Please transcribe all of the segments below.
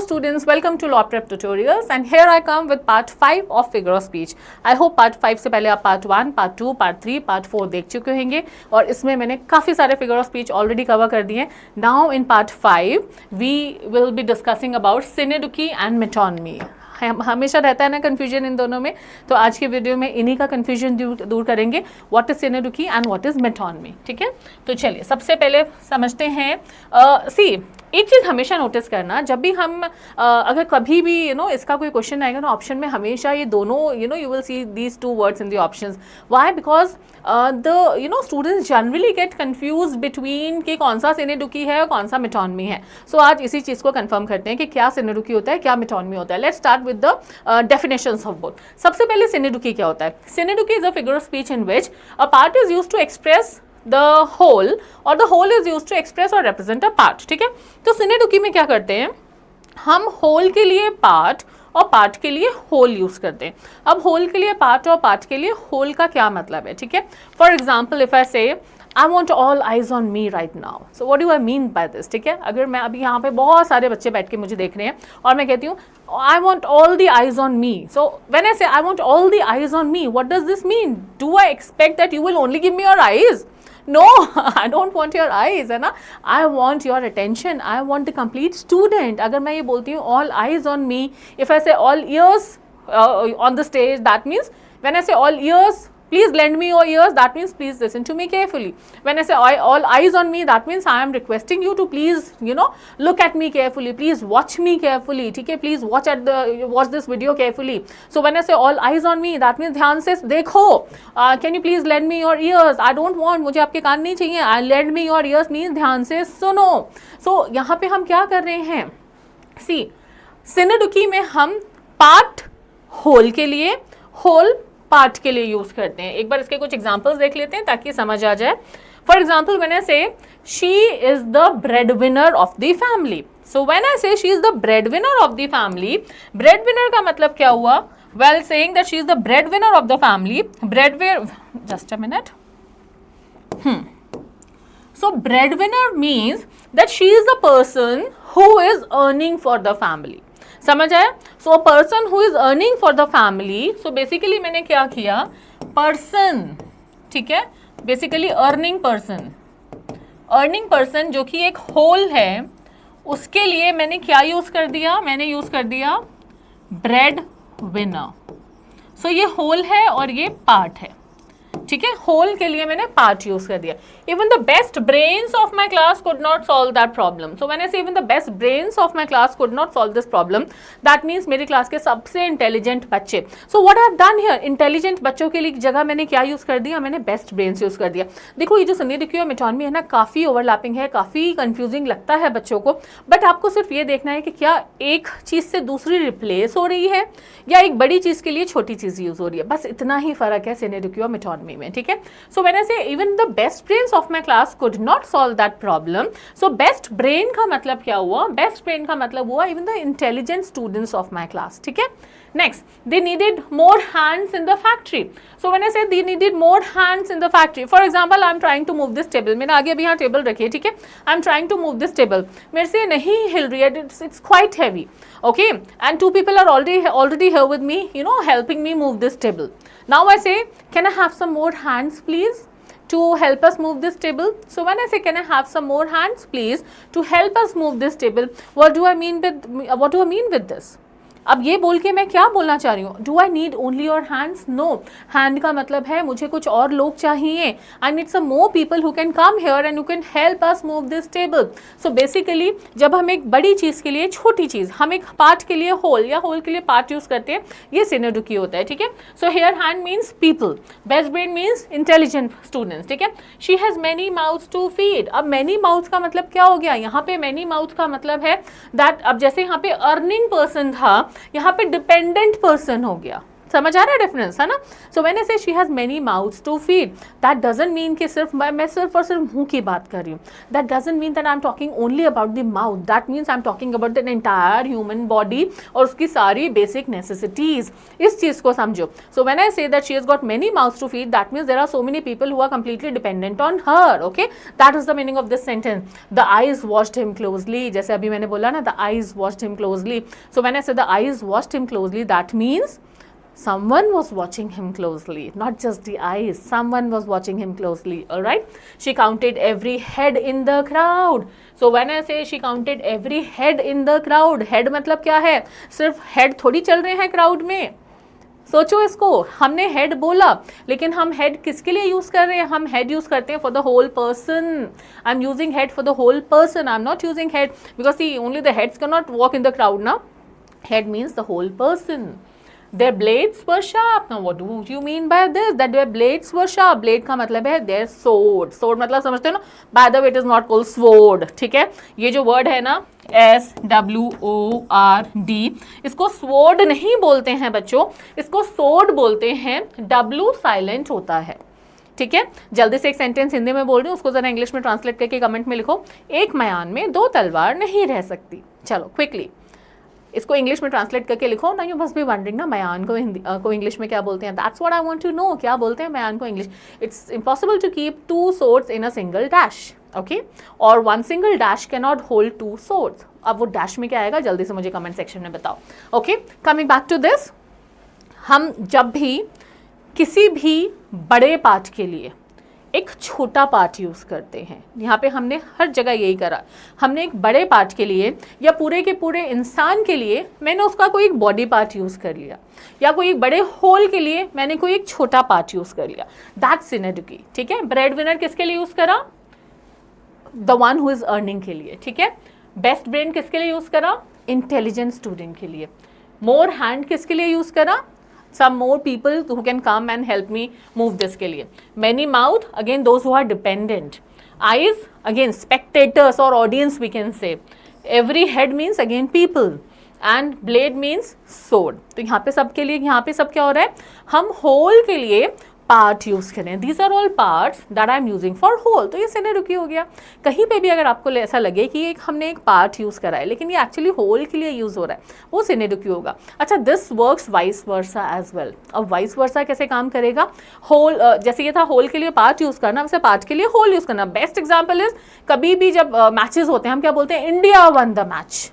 students, welcome to Law Prep Tutorials and here I come with part 5 of figure of speech. I hope part 5 से पहले आप part 1, part 2, part 3, part 4 देख चुके होंगे और इसमें मैंने काफ़ी सारे figure of speech already cover कर दिए हैं. Now in part 5 we will be discussing about synecdoche and metonymy. हमेशा रहता है ना कन्फ्यूजन इन दोनों में, तो आज के वीडियो में इन्हीं का कन्फ्यूजन दूर करेंगे. What is synecdoche and what is metonymy. ठीक है, तो चलिए सबसे पहले समझते हैं. एक चीज़ हमेशा नोटिस करना, जब भी हम अगर कभी भी इसका कोई क्वेश्चन आएगा ना ऑप्शन में, हमेशा ये दोनों you will see these two words in the options. Why? Because the students generally get confuse between कि कौन सा synecdoche है और कौन सा metonymy है. सो आज इसी चीज़ को कंफर्म करते हैं कि क्या synecdoche होता है, क्या metonymy होता है. Let's start with the definitions of both. सबसे पहले synecdoche क्या होता है? Synecdoche is a figure of speech in which a part is used to express the whole or the whole is used to express or represent a part. ठीक है, तो synecdoche में क्या करते हैं, हम whole के लिए part और पार्ट के लिए होल यूज करते हैं. अब होल के लिए पार्ट और पार्ट के लिए होल का क्या मतलब है? ठीक है, फॉर एग्जाम्पल इफ आई से I want all eyes on me right now. So what do I mean by this? ठीक है, अगर मैं अभी यहाँ पे बहुत सारे बच्चे बैठ के मुझे देख रहे हैं और मैं कहती हूँ I want all the eyes on me. So when I say I want all the eyes on me, what does this mean? Do I expect that you will only give me your eyes? No, I don't want your eyes, है ना. I want your attention. I want the complete student. अगर मैं ये बोलती हूँ all eyes on me, if I say all ears on the stage, that means when I say all ears, please lend me your ears, that means please listen to me carefully. When I say all eyes on me, that means I am requesting you to please look at me carefully, please watch me carefully. ठीक है, please watch this video carefully. So when I say all eyes on me, that means ध्यान से देखो. Can you please lend me your ears? I don't want, मुझे आपके कान नहीं चाहिए. I lend me your ears means ध्यान से सुनो. So यहाँ पे हम क्या कर रहे हैं? See, synecdoche में हम पार्ट होल के लिए, होल पार्ट के लिए यूज करते हैं. एक बार इसके कुछ एग्जांपल्स देख लेते हैं ताकि समझ आ जाए. For example when I say she is the bread winner of the family. So when I say she is the bread winner of the family, bread winner का मतलब क्या हुआ? Well, saying that she is the bread winner of the family, bread winner, just a minute. So breadwinner means that she is the person who is earning for the family. समझ आया? So a person who is earning for the family. So basically मैंने क्या किया, person, ठीक है, basically earning person जो कि एक होल है, उसके लिए मैंने क्या यूज कर दिया? मैंने यूज कर दिया ब्रेड विनर. सो ये होल है और ये पार्ट है. ठीक है, होल के लिए मैंने पार्ट यूज कर दिया. Even the best brains of my class could not solve that problem. So when I say even the best brains of my class could not solve this problem, that means मेरी class के सबसे intelligent बच्चे. So what I have done here, intelligent बच्चों के लिए जगह मैंने क्या यूज कर दिया? मैंने बेस्ट ब्रेन्स यूज कर दिया. देखो ये जो synecdoche और metonymy है ना, काफी ओवरलैपिंग है, काफी कंफ्यूजिंग लगता है बच्चों को, बट आपको सिर्फ ये देखना है कि क्या एक चीज से दूसरी रिप्लेस हो रही है या एक बड़ी चीज के लिए छोटी चीज यूज हो रही है. बस इतना ही फर्क है synecdoche और metonymy में. ठीक है, सो when I say even the best brains of my class could not solve that problem, so best brain का मतलब क्या हुआ? बेस्ट ब्रेन का मतलब हुआ even the intelligent students of my class. ठीक है, next, they needed more hands in the factory. So when I say they needed more hands in the factory, for example, I'm trying to move this table. मैंने आगे अभी यहाँ table रखी है, ठीक है, I'm trying to move this table. मेरे से नहीं हिल रही है, it's quite heavy, okay, and two people are already here with me, helping me move this table. Now I say, can I have some more hands, please, to help us move this table? So when I say, can I have some more hands, please, to help us move this table, what do I mean with this? अब ये बोल के मैं क्या बोलना चाह रही हूँ? Do I need only your hands? No, hand का मतलब है मुझे कुछ और लोग चाहिए. I need some more people who can come here and who can help us move this table. So basically जब हम एक बड़ी चीज़ के लिए छोटी चीज़, हम एक पार्ट के लिए होल या होल के लिए पार्ट यूज करते हैं, ये synecdoche होता है. ठीक है, so hired hand means people, best brain means intelligent students. ठीक है, she has many mouths to feed. अब मैनी माउथ्स का मतलब क्या हो गया? यहाँ पे मैनी माउथ का मतलब है दैट, अब जैसे यहाँ पे अर्निंग पर्सन था, यहाँ पे डिपेंडेंट पर्सन हो गया. समझ आ रहा है डिफरेंस, है ना? सो when I say she has many mouths to feed, that doesn't mean कि सिर्फ मैं सिर्फ और सिर्फ मुंह की बात कर रही हूँ. That doesn't mean that I am talking only about the mouth. That means I am talking about the entire human body और उसकी सारी बेसिक नेसेसिटीज. इस चीज को समझो. सो when I say that she has got many mouths to feed, that means there are so many people who are completely dependent on her. Okay, that is the meaning of this sentence. The eyes watched him closely, जैसे अभी मैंने बोला ना, the eyes watched him closely. So when I say the eyes watched him closely, that means someone was watching him closely, not just the eyes, someone was watching him closely. All right, she counted every head in the crowd. So when I say she counted every head in the crowd, head मतलब क्या है? सिर्फ head थोड़ी चल रहे हैं crowd में. सोचो इसको, हमने हेड बोला लेकिन हम हेड किसके लिए यूज कर रहे हैं? हम हेड यूज करते हैं for the whole person. I am using head for the whole person. I am not using head because see only the heads can not walk in the crowd ना. Head means the whole person. Their blades were sharp. Now what do you mean by this? That their blades were sharp. Blade का मतलब है their sword. Sword मतलब समझते हो ना? By the way, it is not called sword. ठीक है? ये जो word है ना, SWORD, इसको sword नहीं बोलते हैं बच्चों, इसको sword बोलते हैं. W साइलेंट होता है. ठीक है, जल्दी से एक सेंटेंस हिंदी में बोल रही हूँ, उसको जरा इंग्लिश में ट्रांसलेट करके कमेंट में लिखो. एक मयान में दो तलवार नहीं रह सकती. चलो क्विकली इसको इंग्लिश में ट्रांसलेट करके लिखो ना. यू मस्ट बी वंडरिंग ना मयान को हिंदी को इंग्लिश में क्या बोलते हैं. That's what I want to know. क्या बोलते हैं मयान को English? It's impossible to keep two swords in a single dash. Okay, और one single dash can not hold two swords. अब वो डैश में क्या आएगा जल्दी से मुझे कमेंट सेक्शन में बताओ. Okay, coming back to this, हम जब भी किसी भी बड़े पाठ के लिए एक छोटा पार्ट यूज़ करते हैं, यहाँ पे हमने हर जगह यही करा. हमने एक बड़े पार्ट के लिए या पूरे के पूरे इंसान के लिए मैंने उसका कोई एक बॉडी पार्ट यूज़ कर लिया, या कोई एक बड़े होल के लिए मैंने कोई एक छोटा पार्ट यूज़ कर लिया. दैट्स सिनेडुकी. ठीक है, ब्रेड विनर किसके लिए यूज़ करा? The one who is earning के लिए. ठीक है, बेस्ट ब्रेन किसके लिए यूज़ करा? इंटेलिजेंट स्टूडेंट के लिए. मोर हैंड किसके लिए यूज़ करा? some more people who can come and help me move this के लिए. Many mouth, again those who are dependent. Eyes, again spectators or audience we can say. Every head means again people. And blade means sword. तो यहाँ पे सब के लिए, यहाँ पे सब क्या हो रहा है? हम whole के लिए पार्ट यूज करें. These are all parts that I am using for whole. तो ये सिनेडुकी हो गया. कहीं पे भी अगर आपको ऐसा लगे कि एक हमने एक पार्ट यूज करा है लेकिन ये एक्चुअली होल के लिए यूज हो रहा है, वो सिनेडुकी होगा. अच्छा, this works vice versa as well. अब वाइस वर्सा कैसे काम करेगा? होल जैसे ये था होल के लिए पार्ट यूज करना, वैसे पार्ट के लिए होल यूज करना. बेस्ट एग्जाम्पल इज कभी भी जब मैचेस होते हैं हम क्या बोलते हैं? India won the match.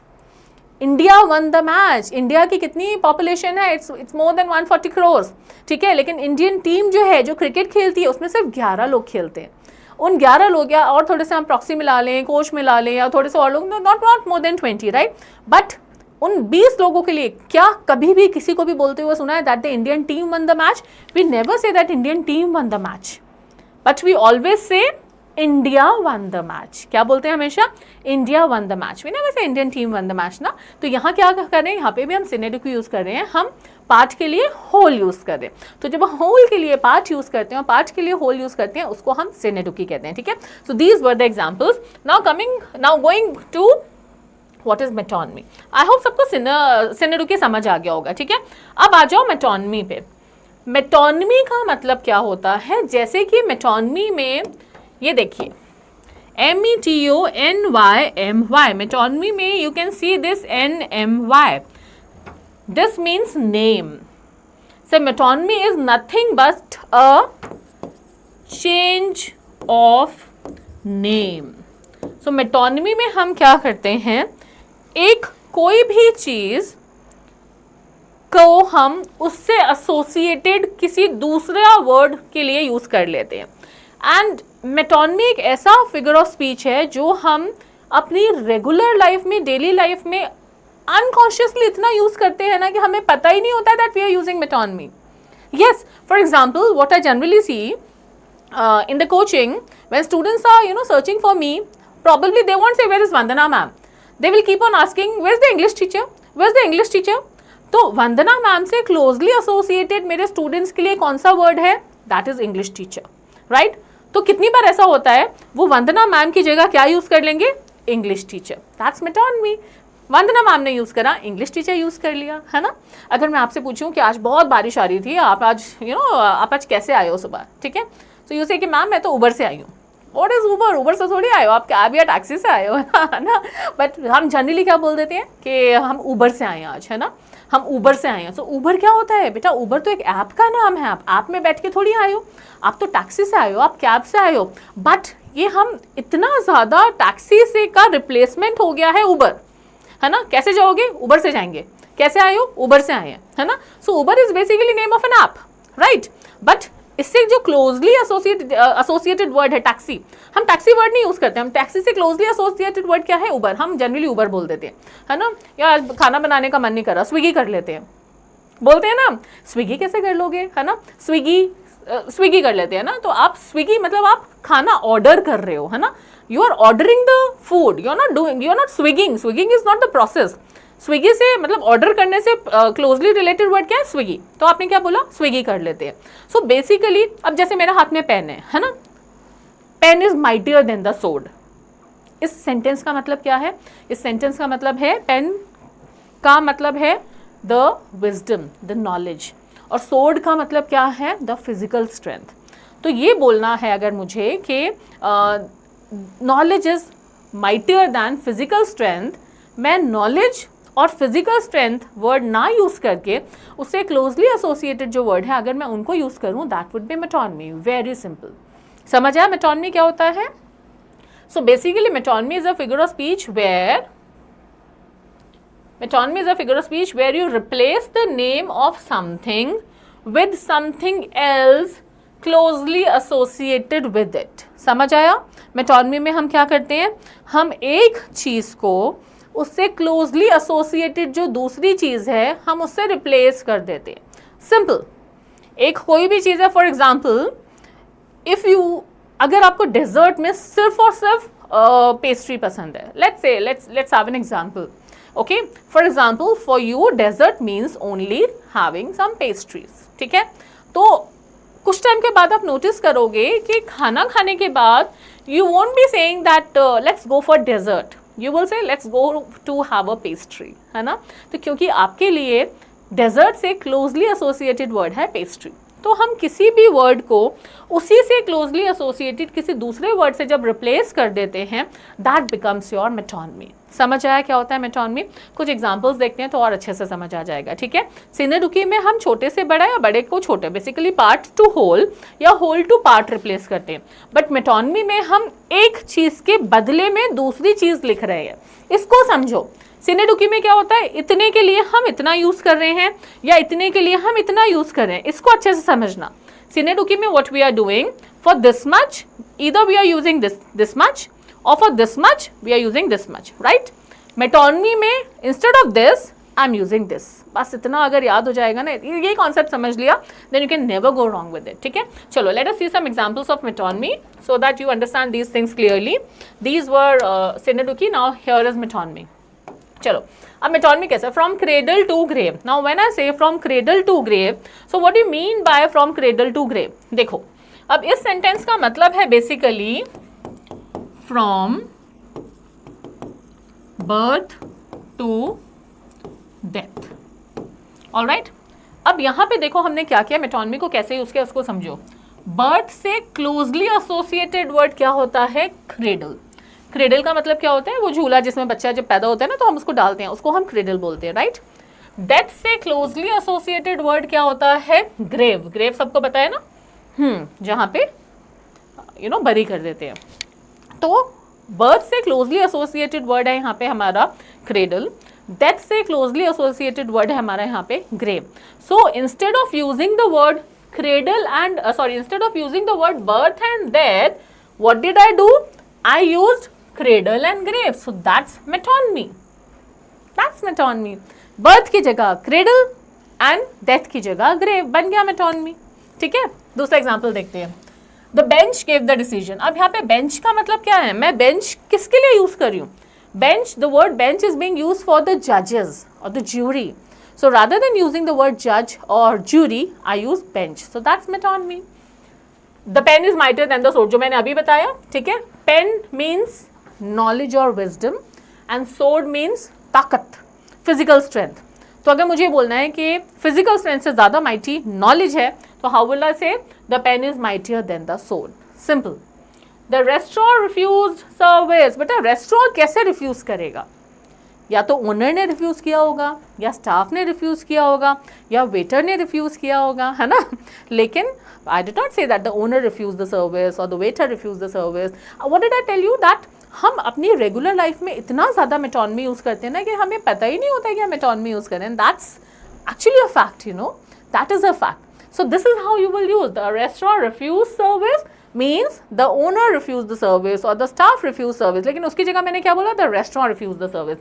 India won the match. India की कितनी पॉपुलेशन है? It's more than 140 crore. ठीक है, लेकिन इंडियन टीम जो है जो क्रिकेट खेलती है उसमें सिर्फ 11 लोग खेलते हैं. उन 11 लोग या और थोड़े से हम प्रॉक्सी मिला लें, कोच मिला लें या थोड़े से और लोग, not more than 20, right. But उन 20 लोगों के लिए क्या कभी भी किसी को भी बोलते हुए सुना है that the Indian team won the match? We never say that Indian team won the match, but we always say India won the match. क्या बोलते हैं हमेशा? India won the match. We never say Indian team won the match ना. तो यहाँ क्या कर रहे हैं? यहाँ पे भी हम सिनेडुकी यूज कर रहे हैं, हम पार्ट के लिए होल यूज कर रहे हैं. तो जब हम होल के लिए पार्ट यूज करते हैं, पार्ट के लिए होल यूज करते हैं, उसको हम सिनेडुकी कहते हैं. ठीक है, so these were the examples. Now going to what is metonymy. I hope सबको सिनेडुकी समझ आ गया होगा. ठीक है, अब आ जाओ मेटोनमी पे. मेटोनमी का मतलब क्या होता है? जैसे कि मेटोनमी में ये देखिए METONYMY, मेटोनमी में you can see this NMY. This means name. So metonymy is nothing but a change of name. So metonymy में हम क्या करते हैं? एक कोई भी चीज को हम उससे एसोसिएटेड किसी दूसरा वर्ड के लिए यूज कर लेते हैं. एंड मेटोनमी एक ऐसा फिगर ऑफ स्पीच है जो हम अपनी रेगुलर लाइफ में, डेली लाइफ में अनकॉन्शियसली इतना यूज करते हैं ना कि हमें पता ही नहीं होता that we are using metonymy. Yes, for example what I generally see in the coaching, when students are searching for me, probably they won't say where is Vandana ma'am. They will keep on asking where's the English teacher, where's the English teacher. तो वंदना ma'am से closely associated मेरे students के लिए कौन सा word है? That is English teacher, right. तो कितनी बार ऐसा होता है वो वंदना मैम की जगह क्या यूज कर लेंगे? English teacher. That's metonymy. Vandana ma'am ने यूज़ करा, इंग्लिश टीचर यूज़ कर लिया, है ना। अगर मैं आपसे पूछूं कि आज बहुत बारिश आ रही थी, आप आज आप आज कैसे आए हो सुबह, ठीक है, तो यू से कि मैम मैं तो उबर से आई हूँ। व्हाट इज उबर? उबर से थोड़ी आए हो आप, कैब या टैक्सी से आए हो, है ना। बट हम जनरली क्या बोल देते हैं कि हम उबर से आए हैं आज, है ना, हम उबर से आए हैं। तो उबर क्या होता है बेटा? उबर तो एक ऐप का नाम है, आप ऐप में बैठ के थोड़ी आए हो, आप तो टैक्सी से आए हो, आप कैब से आए हो। बट ये हम इतना ज़्यादा टैक्सी से का रिप्लेसमेंट हो गया है उबर, है ना। कैसे जाओगे? उबर से जाएंगे। कैसे आए हो? उबर से आए हैं, है ना। So Uber is basically name of an app, right. But इससे जो क्लोजली एसोसिएटेड वर्ड है टैक्सी, हम टैक्सी वर्ड नहीं यूज करते, हम टैक्सी से क्लोजली एसोसिएटेड वर्ड क्या है? उबर। हम जनरली उबर बोल देते हैं, है ना। या खाना बनाने का मन नहीं कर रहा, स्विगी कर लेते हैं, बोलते हैं ना। स्विगी कैसे कर लोगे, है ना, स्विगी कर लेते हैं ना। तो आप स्विगी मतलब आप खाना ऑर्डर कर रहे हो, है ना, you are ordering the food, you are not swigging. Swigging is not the process. Swiggy से मतलब ऑर्डर करने से क्लोजली रिलेटेड वर्ड क्या है? स्विगी। तो आपने क्या बोला? स्विगी कर लेते हैं। सो बेसिकली अब जैसे मेरे हाथ में पेन है ना, pen is mightier then the sword. इस सेंटेंस का मतलब क्या है? इस सेंटेंस का मतलब है, पेन का मतलब है द विजडम, द नॉलेज, और सोर्ड का मतलब क्या है? The physical strength. तो ये बोलना है अगर मुझे कि knowledge is mightier than physical strength, मैं नॉलेज और फिजिकल स्ट्रेंथ वर्ड ना यूज करके उससे क्लोजली एसोसिएटेड जो वर्ड है अगर मैं उनको यूज करूं, that would be metonymy. Very simple. समझ आया मेटोनमी क्या होता है? So basically metonymy is a figure of speech where Metonymy is a figure of speech where you replace the name of something with something else closely associated with it. समझ आया? Metonymy में हम क्या करते हैं? हम एक चीज़ को उससे क्लोजली एसोसिएटेड जो दूसरी चीज़ है हम उससे रिप्लेस कर देते हैं। सिंपल। एक कोई भी चीज़ है, फॉर एग्जाम्पल इफ़ यू, अगर आपको डेजर्ट में सिर्फ और सिर्फ पेस्ट्री पसंद है, let's have an example. Okay, for example, for you dessert means only having some pastries. ठीक है, तो कुछ टाइम के बाद आप नोटिस करोगे कि खाना खाने के बाद you won't be saying that let's go for dessert. You will say let's go to have a pastry, है ना. तो क्योंकि आपके लिए डेजर्ट से क्लोजली एसोसिएटेड वर्ड है पेस्ट्री, तो हम किसी भी वर्ड को उसी से क्लोजली एसोसिएटेड किसी दूसरे वर्ड से जब रिप्लेस कर देते हैं, दैट बिकम्स योर मेटोनमी. समझ आया क्या होता है मेटोनमी? कुछ एग्जांपल्स देखते हैं तो और अच्छे से समझ आ जाएगा. ठीक है, सिनेडुकी में हम छोटे से बड़ा या बड़े को छोटे, बेसिकली पार्ट टू होल या होल टू पार्ट रिप्लेस करते हैं. बट मेटोनमी में हम एक चीज़ के बदले में दूसरी चीज़ लिख रहे हैं. इसको समझो. सिनेडुकी में क्या होता है, इतने के लिए हम इतना यूज़ कर रहे हैं या इतने के लिए हम इतना यूज़ कर रहे हैं. इसको अच्छे से समझना. सिनेडुकी में what we are doing, for this much either we are using this much or for this much we are using this much, right? Metonymy में instead of this I am using this. बस इतना अगर याद हो जाएगा ना, ये concept समझ लिया, then you can never go wrong with it. ठीक है, चलो let us see some examples of metonymy so that you understand these things clearly. These were Sineduki. Now here is metonymy. चलो अब मेटोनमी कैसे? From cradle to grave. Now when I say from cradle to grave, so what do you mean by from cradle to grave? देखो, अब इस sentence का मतलब है basically from birth to death. Alright, अब यहां पे देखो हमने क्या किया, मेटोनमी को कैसे यूज किया उसको समझो. बर्थ से क्लोजली एसोसिएटेड वर्ड क्या होता है? क्रेडल. क्रेडल का मतलब क्या होता है? वो झूला जिसमें बच्चा जब पैदा होता है ना तो हम उसको डालते हैं, उसको हम क्रेडल बोलते हैं, राइट. डेथ से क्लोजली एसोसिएटेड वर्ड क्या होता है? ग्रेव. ग्रेव सबको पता है ना, जहाँ पे बरी कर देते हैं. तो बर्थ से क्लोजली एसोसिएटेड वर्ड है यहाँ पे हमारा क्रेडल. डेथ से क्लोजली एसोसिएटेड वर्ड है हमारा यहाँ पे grave. So instead of using the word cradle and instead of using the word birth and death, what did I do? I used cradle and grave, so that's metonymy. That's metonymy. birth की जगह cradle and death की जगह grave बन गया metonymy. ठीक है, दूसरा example देखते हैं. The bench gave the decision. अब यहाँ पे bench का मतलब क्या है? मैं bench किसके लिए यूज कर रही हूँ? bench, the word bench is being used for the judges or the jury. So rather than using the word judge or jury, I use bench. So that's metonymy. The pen is mightier than the sword, जो मैंने अभी बताया. ठीक है, pen means knowledge or wisdom and sword means ताकत, physical strength. तो अगर मुझे बोलना है कि फिजिकल स्ट्रेंथ से ज़्यादा माइटी नॉलेज है, तो how will I say the pen is mightier then the sword. Simple. The restaurant refuse service. बेटा रेस्टोरेंट कैसे रिफ्यूज करेगा? या तो ओनर ने रिफ्यूज किया होगा, या स्टाफ ने रिफ्यूज किया होगा, या वेटर ने रिफ्यूज किया होगा, है ना। लेकिन I did not say that the owner refuse the service और the waiter refuse the service. What did I tell you? That हम अपनी रेगुलर लाइफ में इतना ज़्यादा मेटोनमी यूज़ करते हैं ना कि हमें पता ही नहीं होता है कि हम मेटोनमी यूज़ करें। That's actually a fact, you know, that is a fact. So this is how you will use the restaurant refuse service means the owner refused the service or the staff refused service। लेकिन उसकी जगह मैंने क्या बोला? the restaurant refused the service।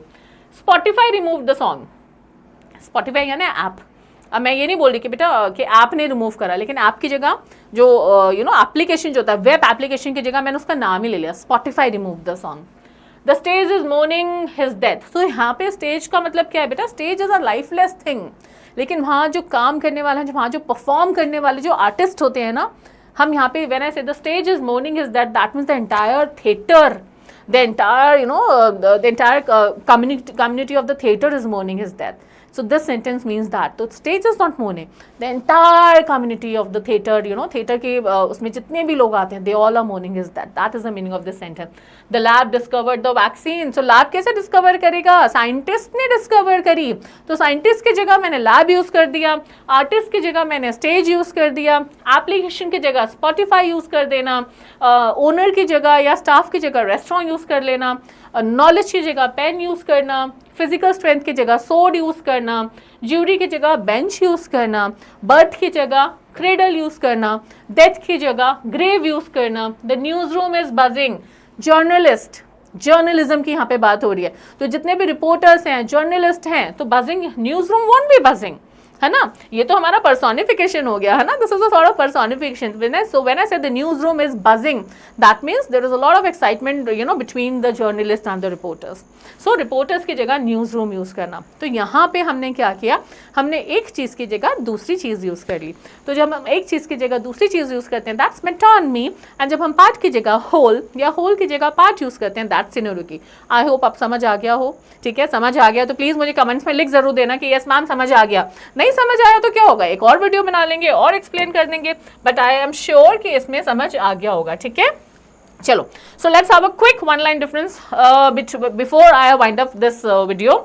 Spotify removed the song। Spotify यानी app. अब मैं ये नहीं बोल रही कि बेटा कि ऐप ने रिमूव करा, लेकिन ऐप की जगह जो यू नो एप्लीकेशन जो होता है, वेब एप्लीकेशन की जगह मैंने उसका नाम ही ले लिया, Spotify removed the song। The stage is morning his death. तो यहाँ पे स्टेज का मतलब क्या है बेटा? Stage is a lifeless thing. लेकिन वहाँ जो काम करने वाला है, वहाँ जो परफॉर्म करने वाले जो आर्टिस्ट होते हैं ना, हम यहाँ पे when I say the stage is morning his death, that means the entire theatre, the entire the entire community of the theater is mourning his death। So this sentence means that the stage is not mourning, the entire community of the theater, theater के उसमें जितने भी लोग आते हैं, they all are mourning his death। That is the meaning of this sentence। The lab discovered the vaccine। So lab कैसे discover करेगा? Scientist ने discover करी। तो scientist की जगह मैंने lab यूज कर दिया, artist की जगह मैंने stage यूज कर दिया, application की जगह Spotify यूज कर देना, owner की जगह या staff की जगह restaurant यूज कर लेना, नॉलेज की जगह पेन यूज़ करना, फिजिकल स्ट्रेंथ की जगह सोड यूज़ करना, ज्यूरी की जगह बेंच यूज़ करना, बर्थ की जगह क्रेडल यूज़ करना, डेथ की जगह ग्रेव यूज़ करना। The news room is buzzing. Journalist, journalism की यहाँ पे बात हो रही है, तो जितने भी रिपोर्टर्स हैं, जर्नलिस्ट हैं, तो buzzing, news room won't be buzzing, है ना। ये तो हमारा पर्सोनिफिकेशन हो गया, है ना। This is a sort of personification. When I say the news room is buzzing, that means there is a lot of excitement between the journalist and the reporters. So reporters की जगह news room use करना। तो यहाँ पे हमने क्या किया? हमने एक चीज की जगह दूसरी चीज यूज कर ली। तो जब हम एक चीज की जगह दूसरी चीज यूज करते हैं, दैट्स मेटोनमी। एंड जब हम पार्ट की जगह होल या होल की जगह पार्ट यूज करते हैं, दैट्स सिनोनिमी। आई होप आप समझ आ गया हो। ठीक है, समझ आ गया तो प्लीज मुझे कमेंट्स में लिख जरूर देना कि यस मैम समझ आ गया। नहीं समझ आया तो क्या होगा, एक और वीडियो बना लेंगे और एक्सप्लेन कर देंगे, बट आई एम श्योर कि इसमें समझ आ गया होगा। ठीक है, चलो, so let's have a quick one line difference before I wind up this video.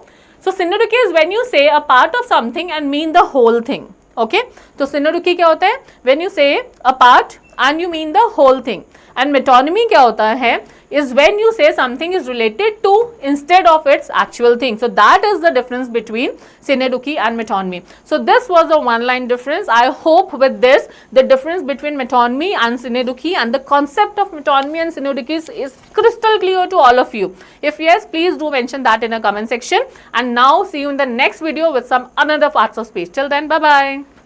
So synonymy is when you say a part of something and mean the whole thing. Okay, तो synonymy क्या होता है? When you say a part and you mean the whole thing. And metonymy क्या होता है? is when you say something is related to instead of its actual thing। So that is the difference between synecdoche and metonymy। So this was a one line difference। I hope with this the difference between metonymy and synecdoche and the concept of metonymy and synecdoche is crystal clear to all of you। If yes, please do mention that in a comment section। And now see you in the next video with some another parts of speech। Till then, bye bye।